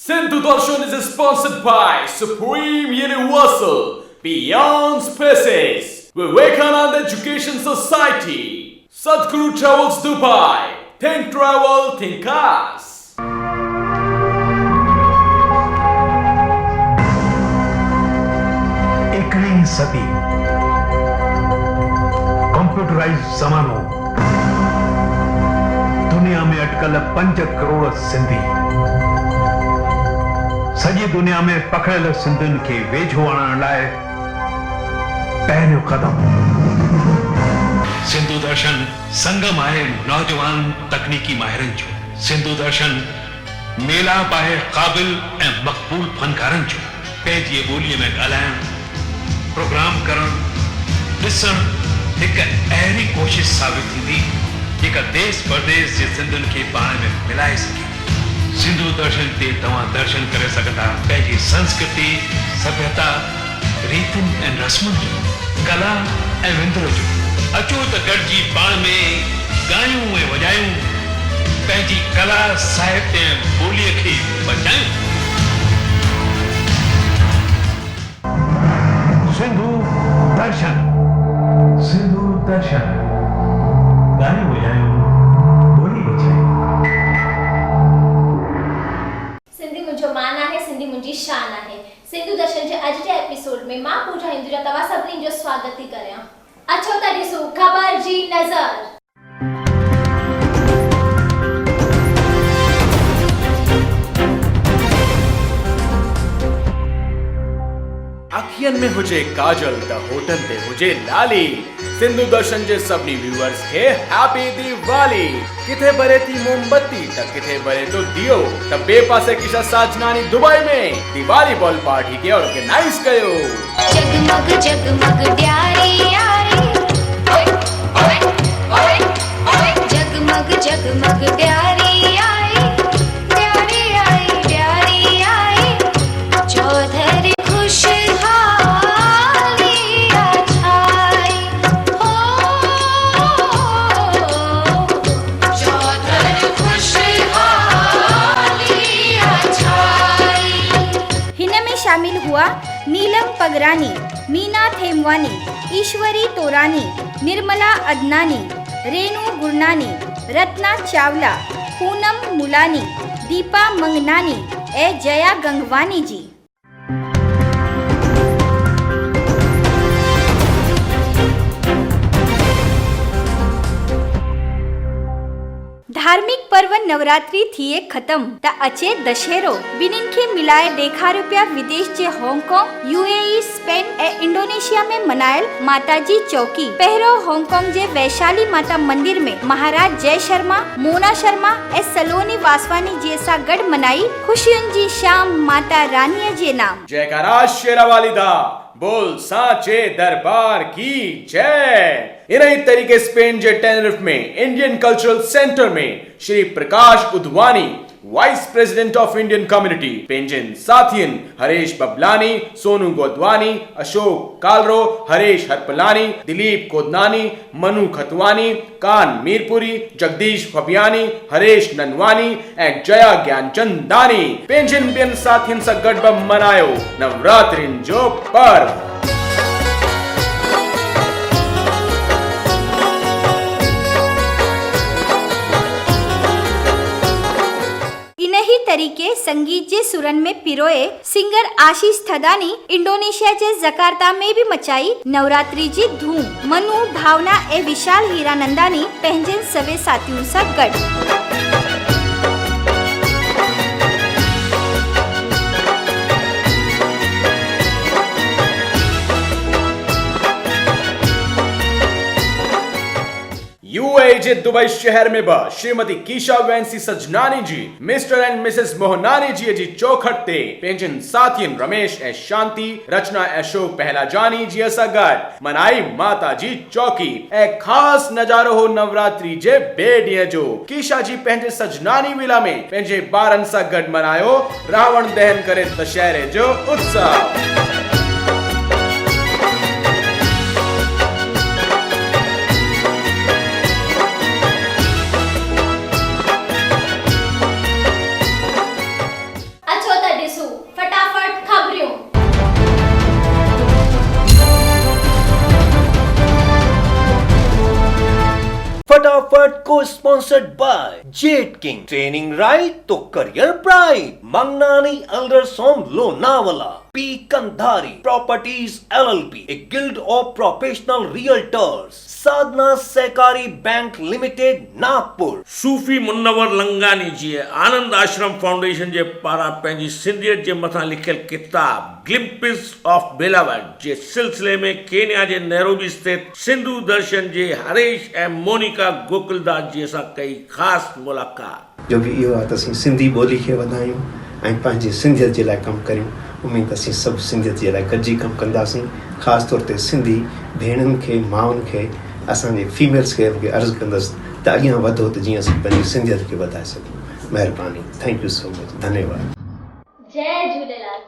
Sindhu Darshan is sponsored by Supreme Universal Beyond Spaces, Vivekananda Education Society, Sadhguru Travels Dubai, Think Travel, Think Us. एकनी सदी computerise जमानो दुनिया में अटकल 5 करोड़ सिंधी सॼी दुनिया में पकड़ियल सिंधियुनि खे वेझो आणण लाइ पहिरियों कदम सिंधु दर्शन संगम आहे नौजवान तकनीकी माहिरनि जो। सिंधु दर्शन मेलाप आहे क़ाबिल ऐं मक़बूल फनकारनि जो। पंहिंजी ॿोलीअ में ॻाल्हाइण, प्रोग्राम करण, ॾिसण हिकु अहिड़ी कोशिश साबित थींदी जेका देश परदेश जे सिंधियुनि खे पाण में मिलाए सघे। सिंधु दर्शन ते तव्हां दर्शन करे सघंदा पंहिंजी संस्कृति, सभ्यता, रीतियुनि ऐं रस्मुनि जो, कला ऐं विंदुर जो। अचो त गॾिजी पाण में ॻायूं ऐं वॼायूं, पंहिंजी कला, साहित्य ऐं ॿोलीअ खे बचायूं। सिंधु दर्शन, सिंधु दर्शन, ॻायूं वॼायूं, ॿोली बचायूं। सिंधी मुंहिंजो मान आहे, सिंधी मुंहिंजी शान आहे। सिंधु दर्शन जे अॼु जे एपिसोड में मां पूजा हिंदुजा तव्हां सभिनी जो स्वागत थी करियां। अचो त ॾिसो ख़बर जी नज़र। अखियन में हुजे काजल त होटल ते हुजे लाली। सिंधु दर्शन जे सभिनी व्यूअर्स खे हैप्पी दिवाली। किथे बरे थी मोमबत्ती त किथे बरे तो दियो त बे पासे किशा साजनानी दुबई में दिवाली बॉल पार्टी के ऑर्गेनाइज कयो। जगमग जगमग ड्यारी आई, जगमग जगमग ड्यारी आई, ड्यारी आई, ड्यारी आई, चौधरी शामिल हुआ नीलम पगरानी, मीना थेमवानी, ईश्वरी तोरानी, निर्मला अदनानी, रेनू गुरनानी, रत्ना चावला, पूनम मुलानी, दीपा मंगनानी ए जया गंगवानी जी। धार्मिक पर्व नवरात्रि थिए खत्म त अचे दशहरो। बिन्हिनि खे मिलाए ॾेखारियो पिया विदेश जे हांगकांग, यूएई, स्पेन ऐं इंडोनेशिया में मनायल माताजी चौकी। पहिरियों हांगकांग जे वैशाली माता मंदिर में महाराज जय शर्मा, मोना शर्मा ऐं सलोनी वासवानी जी सां गॾु मनाई ख़ुशियुनि जी शाम माता रानीअ जे नाम। जयकारा शेरावाली दा, बोल सांचे दरबार की जय। इन्हीं तरीके स्पेन जे टेनरिफ में इंडियन कल्चरल सेंटर में Shri Prakash Udhwani, vice president of Indian community, पेंजन साथियन हरेश बबलानी, सोनू गोदवानी, अशोक कालरो, हरेश हरपलानी, दिलीप कोदनानी, मनु खतवानी, कान मीरपुरी, जगदीश फबियानी, हरेश ननवानी ऐं जया ज्ञानचंदानी पेंजन बियन साथियन सां गॾु मनायो नवरात्रिन जो पर्व। इन्ही तरीके संगीत जे सुरन में पिरोए सिंगर आशीष थदानी इंडोनेशिया जे जकार्ता में भी मचाई नवरात्रि जी धूम। मनु, भावना ए विशाल हीरानंदानी पंहिंजनि सवे साथियुनि सां गॾु। यूएई जे दुबई शहर में बा श्रीमती कीशा वैंसी सजनानी जी, मिस्टर एंड मिसेस मोहनानी जी जी चौखट ते पेंजन साथियन रमेश ऐं शांति, रचना अशोक पहलाजानी जी सां गॾु मनाई माता जी चौकी। ऐं खास नजारो हो नवरात्रि जे ॿिए ॾींहं जो। कीशा जी पंहिंजे सजनानी विला में पंहिंजे ॿारनि सां गॾु मनायो रावण दहन करे दशहरे जो उत्सव। अचो फटाफट को sponsored by Jet King, training right तो career bright, Mangnani elders home Lonavala, P Kandhari properties LLP, a guild of professional realtors, Sadhana Sahakari bank limited Nagpur, Sufi Munnavar Langani ji Anand Ashram foundation जे पारां पंहिंजी सिंधियत जे मथां लिखियल किताब ग्लिम्पिस ऑफ बेलावट जे सिलसिले में केन्या जे नैरोबी स्थित सिंधु दर्शन जे हरेश ऐं मोनिका गोकुलदास जी सां कई ख़ासि मुलाक़ात। जो बि इहो आहे त असीं सिंधी ॿोली खे वधायूं ऐं पंहिंजी सिंधियत जे लाइ कमु करियूं। उमेद असीं सभु सिंधियत जे लाइ गॾिजी कमु कंदासीं। ख़ासि तौर ते सिंधी भेणुनि खे माउनि खे असांजे फीमेल्स खे अर्ज़ु कंदसि त अॻियां वधो त जीअं असीं पंहिंजी सिंधियत खे वधाए सघूं। महिरबानी, थैंक यू सो मच, धन्यवाद। जय झूलेलाल।